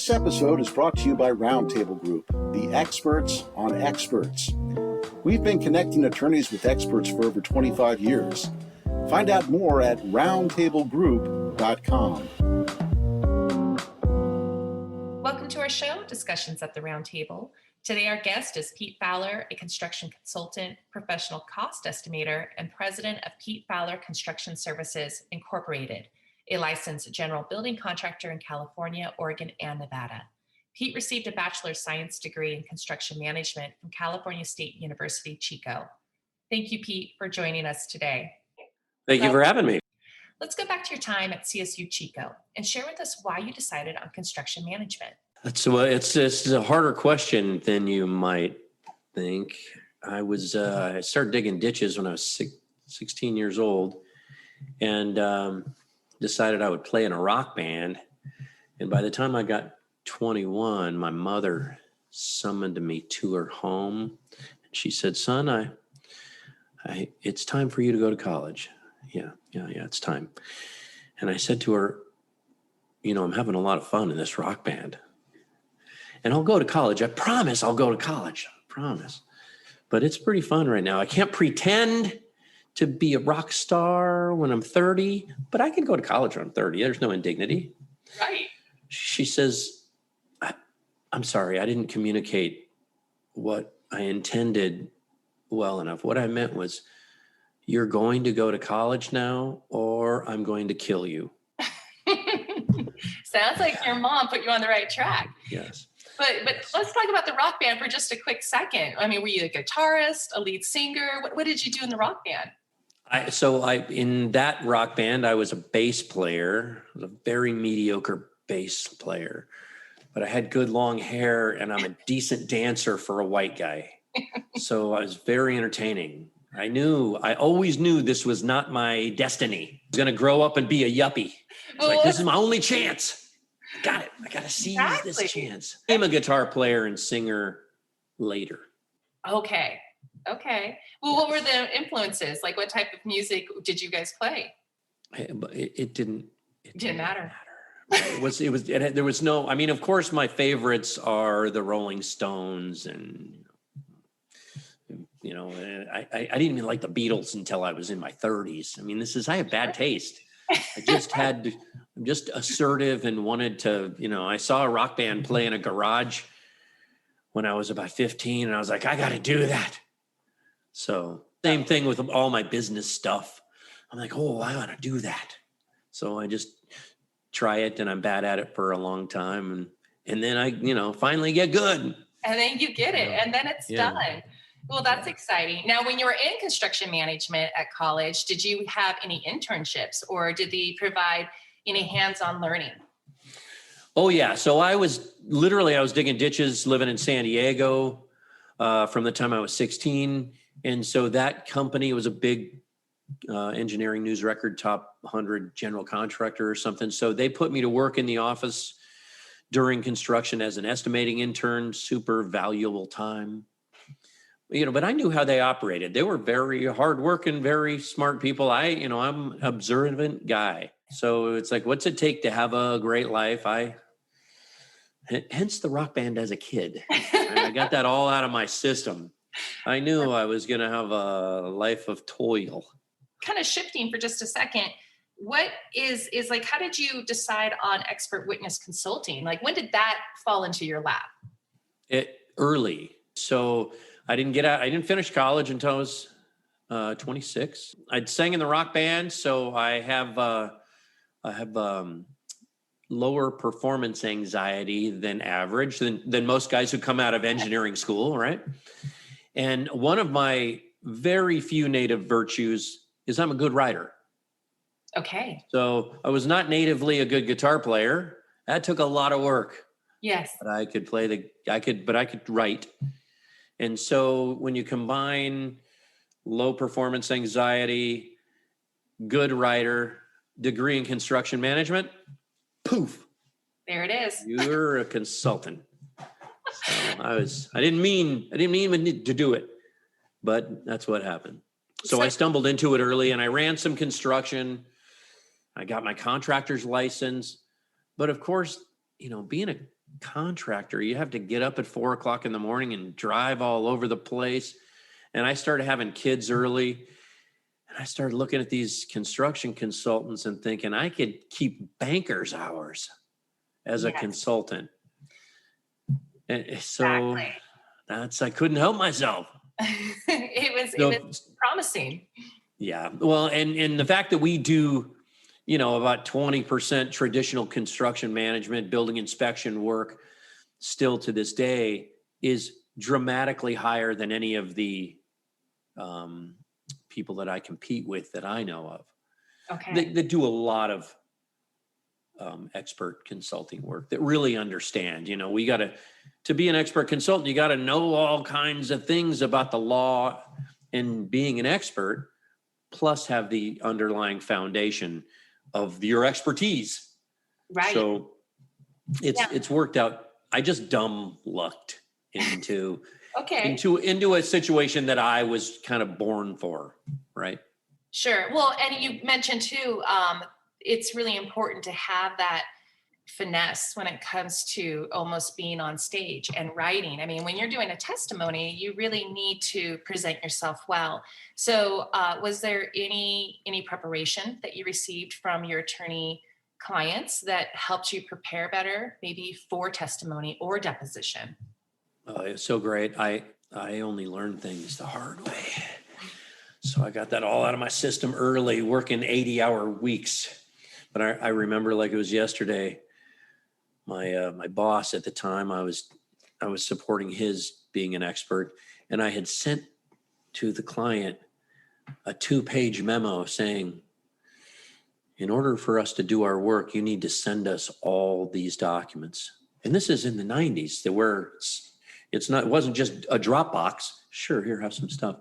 This episode is brought to you by Roundtable Group, the experts on experts. We've been connecting attorneys with experts for over 25 years. Find out more at roundtablegroup.com. Welcome to our show, Discussions at the Roundtable. Today our guest is Pete Fowler, a construction consultant, professional cost estimator, and president of Pete Fowler Construction Services, Incorporated, a licensed general building contractor in California, Oregon, and Nevada. Pete received a bachelor's science degree in construction management from California State University, Chico. Thank you, Pete, for joining us today. Thank you for having me. Let's go back to your time at CSU Chico and share with us why you decided on construction management. It's a harder question than you might think. I started digging ditches when I was 16 years old, and decided I would play in a rock band. And by the time I got 21, my mother summoned me to her home. She said, "Son, it's time for you to go to college." Yeah, it's time. And I said to her, "I'm having a lot of fun in this rock band. And I'll go to college. I promise I'll go to college. I promise. But it's pretty fun right now. I can't pretend to be a rock star when I'm 30, but I can go to college when I'm 30. There's no indignity." Right. She says, I'm sorry, I didn't communicate what I intended well enough. What I meant was, you're going to go to college now, or I'm going to kill you. Sounds like your mom put you on the right track. Yes. But let's talk about the rock band for just a quick second. I mean, were you a guitarist, a lead singer? What did you do in the rock band? In that rock band, I was a bass player. I was a very mediocre bass player, but I had good long hair, and I'm a decent dancer for a white guy. So I was very entertaining. I always knew this was not my destiny. I was going to grow up and be a yuppie. It's like, this is my only chance. Got it. I got to seize this chance. I'm a guitar player and singer later. Okay. Well, what were the influences? Like, what type of music did you guys play? It didn't matter. There was no, I mean, of course, my favorites are the Rolling Stones, and, I didn't even like the Beatles until I was in my 30s. I mean, I have bad taste. I'm just assertive and wanted to, I saw a rock band play in a garage when I was about 15, and I was like, I got to do that. So same thing with all my business stuff. I'm like, I ought to do that. So I just try it, and I'm bad at it for a long time. And then I, finally get good. And then you get it, and then it's done. Well, that's exciting. Now, when you were in construction management at college, did you have any internships, or did they provide any hands-on learning? Oh, yeah. So I was digging ditches, living in San Diego from the time I was 16. And so that company was a big engineering news record, top 100 general contractor or something. So they put me to work in the office during construction as an estimating intern, super valuable time. But I knew how they operated. They were very hardworking, very smart people. I'm an observant guy. So it's like, what's it take to have a great life? Hence the rock band as a kid. I got that all out of my system. I knew I was going to have a life of toil. Kind of shifting for just a second. What is like, how did you decide on expert witness consulting? Like, when did that fall into your lap? Early. So I didn't finish college until I was 26. I'd sang in the rock band, so I have lower performance anxiety than average than most guys who come out of engineering school, right? And one of my very few native virtues is I'm a good writer. Okay. So I was not natively a good guitar player. That took a lot of work. Yes. But I could write. And so when you combine low performance anxiety, good writer, degree in construction management, poof. There it is. You're a consultant. So I didn't mean to do it, but that's what happened. So I stumbled into it early, and I ran some construction. I got my contractor's license. But of course, being contractor, you have to get up at 4 o'clock in the morning and drive all over the place. And I started having kids early, and I started looking at these construction consultants and thinking I could keep banker's hours as a consultant. And so I couldn't help myself. It was promising. Yeah. Well, and the fact that we do, about 20% traditional construction management, building inspection work still to this day is dramatically higher than any of the people that I compete with that I know of. Okay. That do a lot of expert consulting work that really understand. To be an expert consultant, you got to know all kinds of things about the law and being an expert, plus have the underlying foundation of your expertise. Right. So it's worked out. I just dumb lucked into into a situation that I was kind of born for, right? Sure. Well, and you mentioned too, it's really important to have that finesse when it comes to almost being on stage and writing. I mean, when you're doing a testimony, you really need to present yourself well. So was there any preparation that you received from your attorney clients that helped you prepare better, maybe for testimony or deposition? It's so great. I only learned things the hard way. So I got that all out of my system early, working 80-hour weeks. But I remember like it was yesterday, my boss at the time, I was supporting his being an expert, and I had sent to the client a 2-page memo saying, in order for us to do our work, you need to send us all these documents. And this is in the 90s, it wasn't just a Dropbox. Sure, here, have some stuff.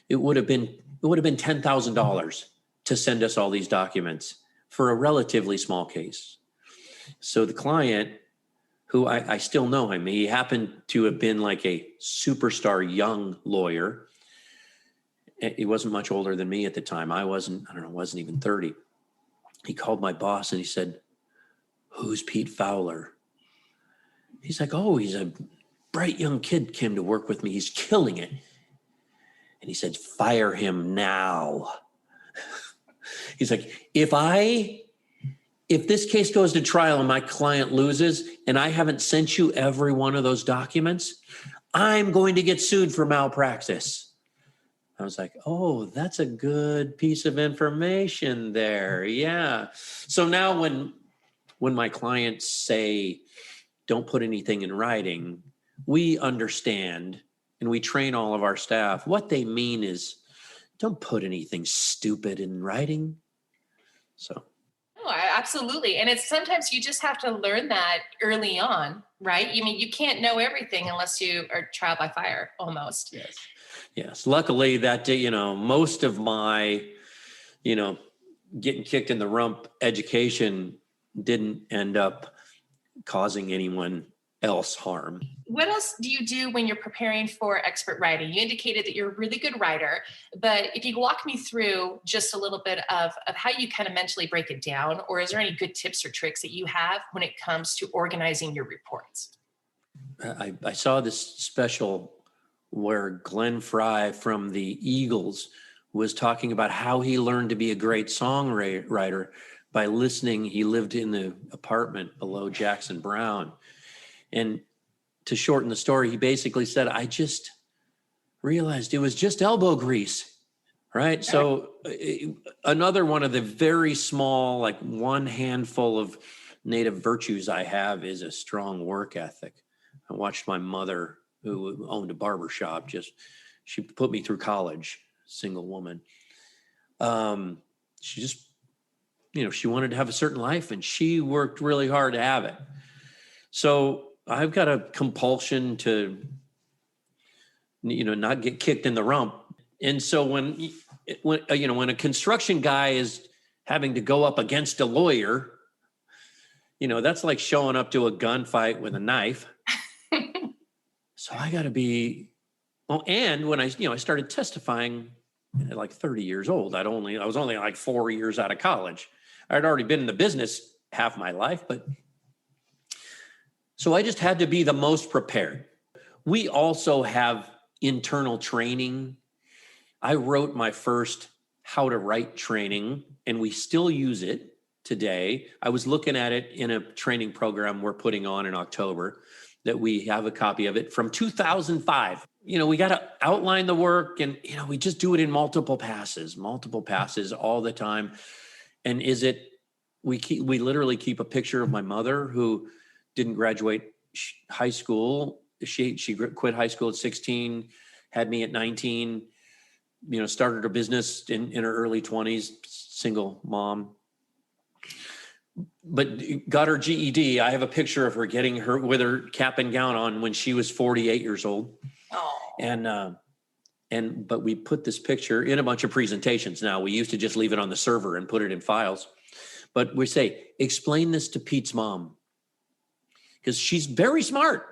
It would have been $10,000 to send us all these documents for a relatively small case. So the client, who I still know him, he happened to have been like a superstar young lawyer. He wasn't much older than me at the time. I wasn't even 30. He called my boss and he said, "Who's Pete Fowler?" He's like, "Oh, he's a bright young kid, came to work with me. He's killing it." And he said, "Fire him now." He's like, if this case goes to trial and my client loses and I haven't sent you every one of those documents, I'm going to get sued for malpractice. I was like, oh, that's a good piece of information there. Yeah. So now when my clients say, don't put anything in writing, we understand and we train all of our staff. What they mean is, don't put anything stupid in writing. So. Oh, absolutely. And it's sometimes you just have to learn that early on, right? You mean, you can't know everything unless you are trial by fire almost. Yes. Luckily that, most of my, getting kicked in the rump education didn't end up causing anyone else harm. What else do you do when you're preparing for expert writing? You indicated that you're a really good writer, but if you walk me through just a little bit of how you kind of mentally break it down, or is there any good tips or tricks that you have when it comes to organizing your reports? I saw this special where Glenn Fry from the Eagles was talking about how he learned to be a great songwriter by listening. He lived in the apartment below Jackson Browne. And to shorten the story, he basically said, I just realized it was just elbow grease, right? So another one of the very small, like one handful of native virtues I have is a strong work ethic. I watched my mother, who owned a barber shop, she put me through college, single woman. She just, she wanted to have a certain life and she worked really hard to have it. So I've got a compulsion to, not get kicked in the rump. And so when a construction guy is having to go up against a lawyer, that's like showing up to a gunfight with a knife. So I got to be, and when I started testifying at like 30 years old, I was only like 4 years out of college. I'd already been in the business half my life, but So I just had to be the most prepared. We also have internal training. I wrote my first how to write training, and we still use it today. I was looking at it in a training program we're putting on in October, that we have a copy of it from 2005. We got to outline the work, and, we just do it in multiple passes all the time. And we literally keep a picture of my mother, who didn't graduate high school. She quit high school at 16, had me at 19, started her business in her early 20s, single mom, but got her GED. I have a picture of her getting her with her cap and gown on when she was 48 years old. Oh. But we put this picture in a bunch of presentations. Now, we used to just leave it on the server and put it in files, but we say, explain this to Pete's mom, because she's very smart,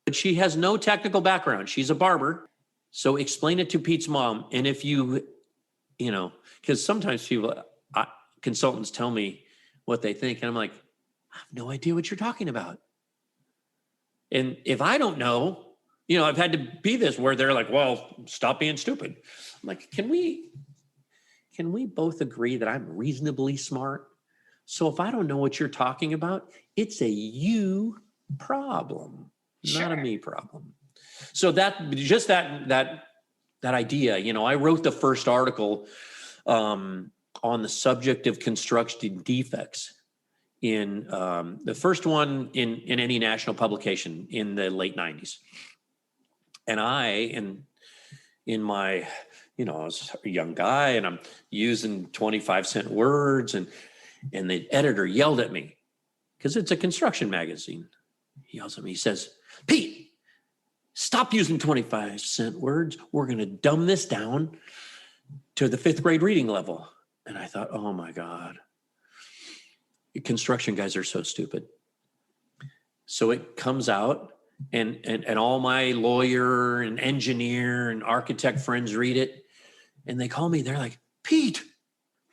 but she has no technical background. She's a barber. So explain it to Pete's mom. And if because sometimes consultants tell me what they think, and I'm like, I have no idea what you're talking about. And if I don't know, I've had to be this where they're like, well, stop being stupid. I'm like, can we both agree that I'm reasonably smart? So if I don't know what you're talking about, it's a you problem, not a me problem. So that idea, I wrote the first article on the subject of construction defects in the first one in any national publication in the late 90s. And in my, I was a young guy, and I'm using 25-cent words, and the editor yelled at me, because it's a construction magazine. He yells at me, he says, Pete, stop using 25-cent words. We're going to dumb this down to the 5th grade reading level. And I thought, oh my God, construction guys are so stupid. So it comes out, and all my lawyer and engineer and architect friends read it, and they call me. They're like, Pete,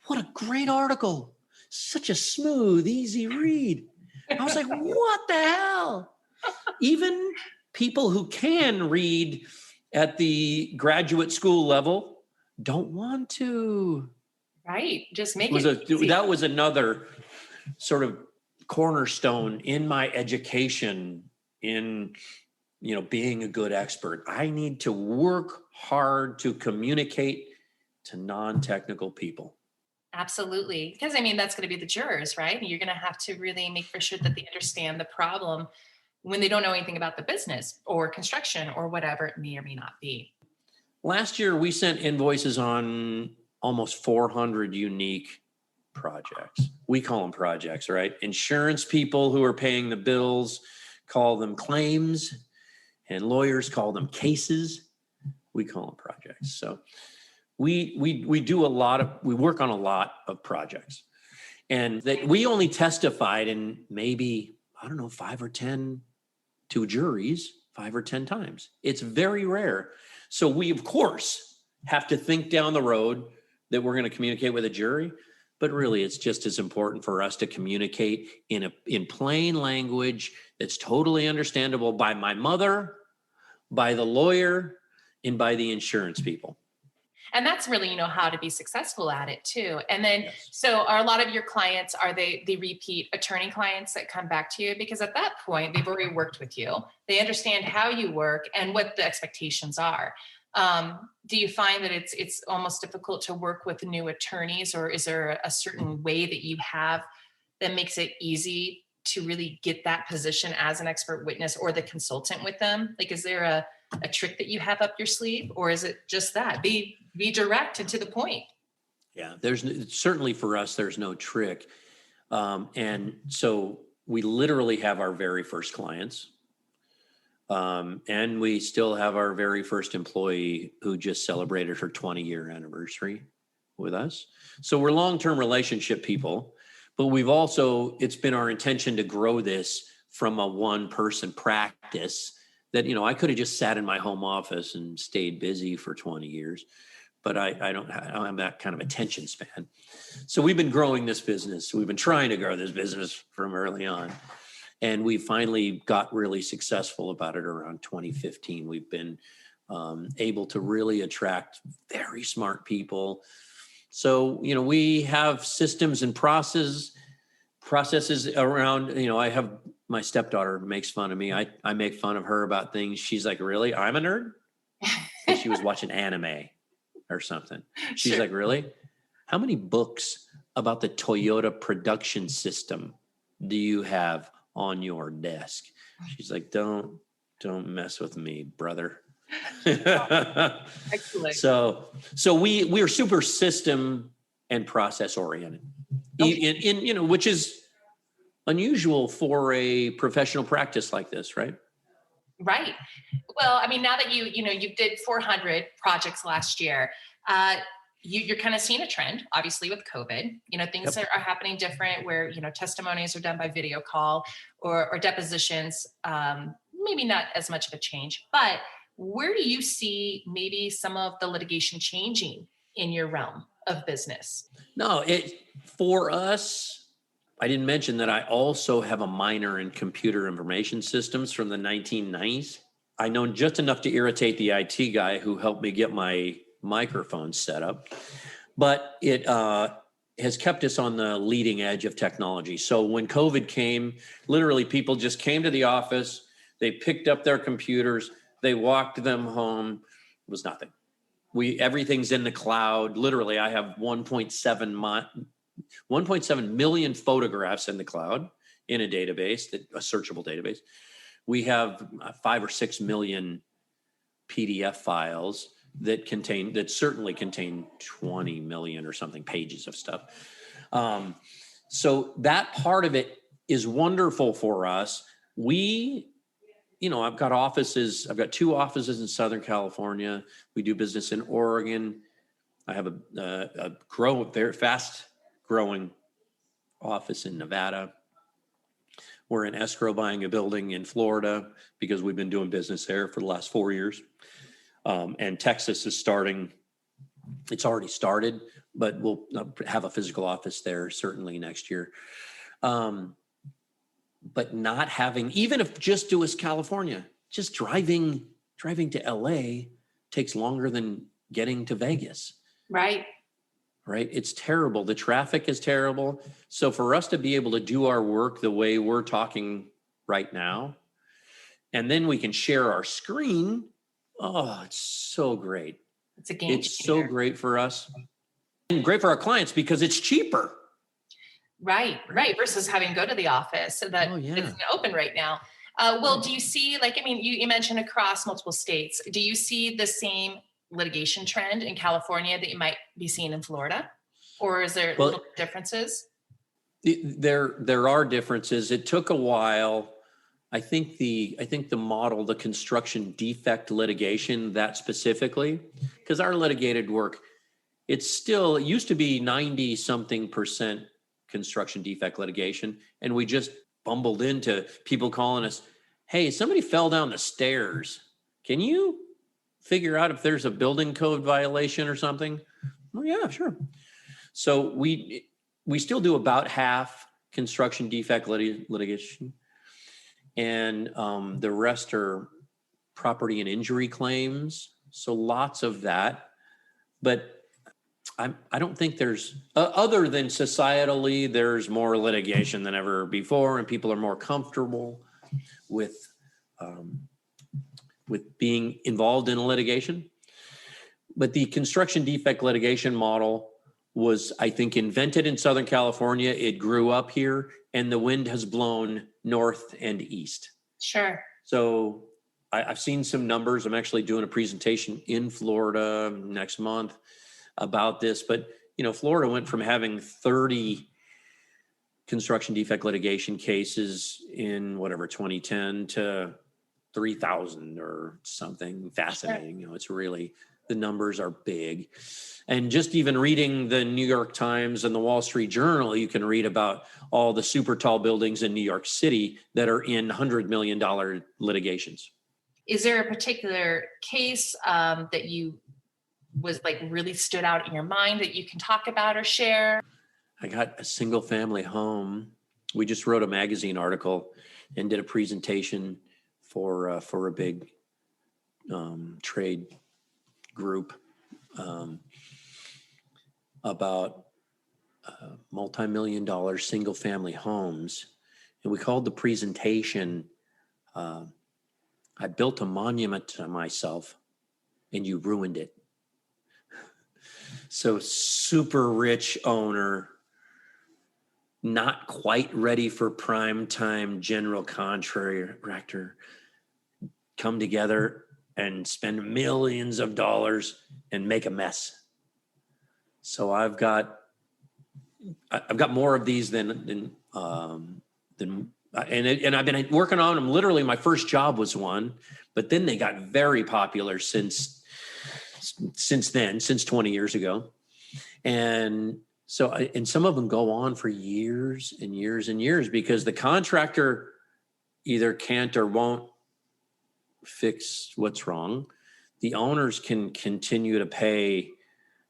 what a great article. Such a smooth, easy read. I was like, what the hell? Even people who can read at the graduate school level don't want to. Right. Just make it easy. That was another sort of cornerstone in my education in, being a good expert. I need to work hard to communicate to non-technical people. Absolutely. Because that's going to be the jurors, right? You're going to have to really make for sure that they understand the problem when they don't know anything about the business or construction or whatever it may or may not be. Last year, we sent invoices on almost 400 unique projects. We call them projects, right? Insurance people who are paying the bills call them claims, and lawyers call them cases. We call them projects. So we work on a lot of projects, and that we only testified in maybe, 5 or 10 to juries 5 or 10 times. It's very rare. So we, of course, have to think down the road that we're going to communicate with a jury, but really it's just as important for us to communicate in plain language that's totally understandable by my mother, by the lawyer, and by the insurance people. And that's really, how to be successful at it too. And then, Yes. So are a lot of your clients, are they the repeat attorney clients that come back to you? Because at that point, they've already worked with you. They understand how you work and what the expectations are. Do you find that it's almost difficult to work with new attorneys, or is there a certain way that you have that makes it easy to really get that position as an expert witness or the consultant with them? Like, is there a trick that you have up your sleeve, or is it just that be direct and to the point? Yeah, certainly for us, there's no trick. And so we literally have our very first clients. And we still have our very first employee who just celebrated her 20-year anniversary with us. So we're long-term relationship people, but it's been our intention to grow this from a one-person practice that, I could have just sat in my home office and stayed busy for 20 years, but I don't have that kind of attention span. So we've been growing this business. We've been trying to grow this business from early on. And we finally got really successful about it around 2015. We've been able to really attract very smart people. So, we have systems and processes around, I have my stepdaughter makes fun of me. I make fun of her about things. She's like, really? I'm a nerd? And she was watching anime or something. She's Sure. like, really? How many books about the Toyota production system do you have on your desk? She's like, don't mess with me, brother. Excellent. So we are super system and process oriented, in which is unusual for a professional practice like this, right? Right. Well, I mean, now that you did 400 projects last year, you're kind of seeing a trend, obviously, with COVID. Things Yep. are happening different where, testimonies are done by video call or depositions, maybe not as much of a change. But where do you see maybe some of the litigation changing in your realm of business? No, for us, I didn't mention that I also have a minor in computer information systems from the 1990s. I know just enough to irritate the IT guy who helped me get my microphone set up, but it has kept us on the leading edge of technology. So when COVID came, literally people just came to the office, they picked up their computers, they walked them home. It was nothing. Everything's in the cloud. Literally, I have 1.7 million photographs in the cloud in a database, a searchable database. We have 5 or 6 million PDF files that certainly contain 20 million or something pages of stuff. So that part of it is wonderful for us. I've got 2 offices in Southern California. We do business in Oregon. I have a very fast growing office in Nevada. We're in escrow buying a building in Florida because we've been doing business there for the last 4 years. And Texas is starting. It's already started, but we'll have a physical office there certainly next year. But not having, even if just do as California, just driving to LA takes longer than getting to Vegas. Right. It's terrible. The traffic is terrible. So for us to be able to do our work the way we're talking right now, and then we can share our screen. Oh, it's so great. It's a game It's changer. so great for us and great for our clients because it's cheaper. Right. Versus having to go to the office that it's open right now. Do you see, you mentioned across multiple states, do you see the same litigation trend in California that you might be seeing in Florida? Or is there little differences? There are differences. It took a while. I think the model, the construction defect litigation, that specifically, because our litigated work, it used to be 90-something% construction defect litigation. And we just bumbled into people calling us, hey, somebody fell down the stairs. Can you figure out if there's a building code violation or something? Oh, yeah, sure. So we still do about half construction defect litigation. And the rest are property and injury claims. So lots of that. But I don't think there's, other than societally, there's more litigation than ever before, and people are more comfortable with being involved in a litigation. But the construction defect litigation model was, I think, invented in Southern California. It grew up here, and the wind has blown north and east. Sure. So I've seen some numbers. I'm actually doing a presentation in Florida next month about this, but Florida went from having 30 construction defect litigation cases in 2010 to 3,000 or something. Fascinating. Sure. It's really, the numbers are big. And just even reading the New York Times and the Wall Street Journal, you can read about all the super tall buildings in New York City that are in $100 million litigations. Is there a particular case that you was really stood out in your mind that you can talk about or share? I got a single family home we just wrote a magazine article and did a presentation for a big trade group about multi-million-dollar single-family homes. And we called the presentation, I built a monument to myself and you ruined it. So super rich owner, not quite ready for prime time general contractor, come together and spend millions of dollars and make a mess. So I've got more of these than and I've been working on them. Literally, my first job was one, but then they got very popular since then, since 20 years ago. And so, and some of them go on for years and years and years because the contractor either can't or won't fix what's wrong. The owners can continue to pay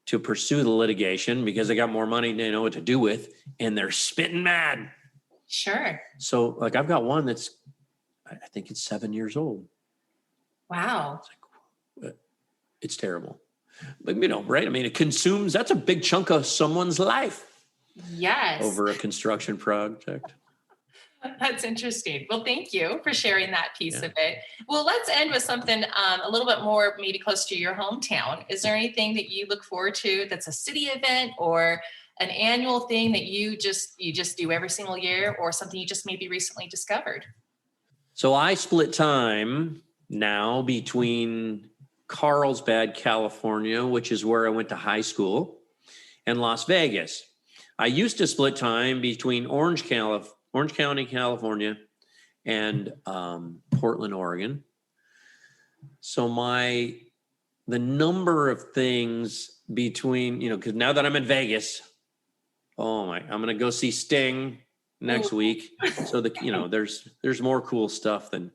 to pursue the litigation because they got more money they know what to do with, and they're spitting mad. Sure. So like I've got one that's, I think it's 7 years old. Wow. It's terrible. But right? I mean, it consumes, that's a big chunk of someone's life. Yes. Over a construction project. That's interesting. Well, thank you for sharing that piece of it. Well, let's end with something a little bit more maybe close to your hometown. Is there anything that you look forward to that's a city event or an annual thing that you just do every single year, or something you just maybe recently discovered? So I split time now between Carlsbad, California, which is where I went to high school, and Las Vegas. I used to split time between Orange County, California, and Portland, Oregon. So the number of things between, because now that I'm in Vegas, I'm going to go see Sting next week. So there's more cool stuff than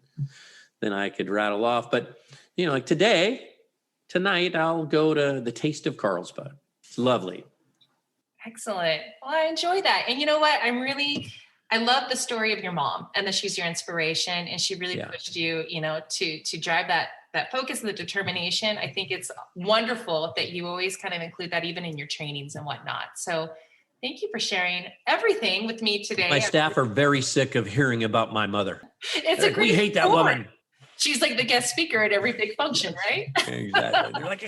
I could rattle off. But like tonight, I'll go to the Taste of Carlsbad. It's lovely. Excellent. Well, I enjoy that. And you know what? I love the story of your mom and that she's your inspiration, and she really pushed you, to drive that focus and the determination. I think it's wonderful that you always kind of include that even in your trainings and whatnot. So thank you for sharing everything with me today. My staff are very sick of hearing about my mother. It's a great We hate that woman. She's like the guest speaker at every big function, right? Exactly. They're like,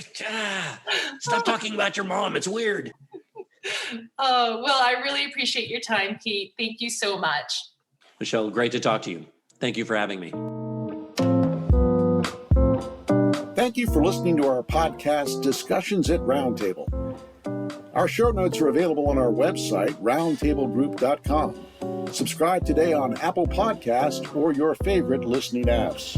stop talking about your mom. It's weird. Oh, well, I really appreciate your time, Pete. Thank you so much. Michelle, great to talk to you. Thank you for having me. Thank you for listening to our podcast, Discussions at Roundtable. Our show notes are available on our website, roundtablegroup.com. Subscribe today on Apple Podcasts or your favorite listening apps.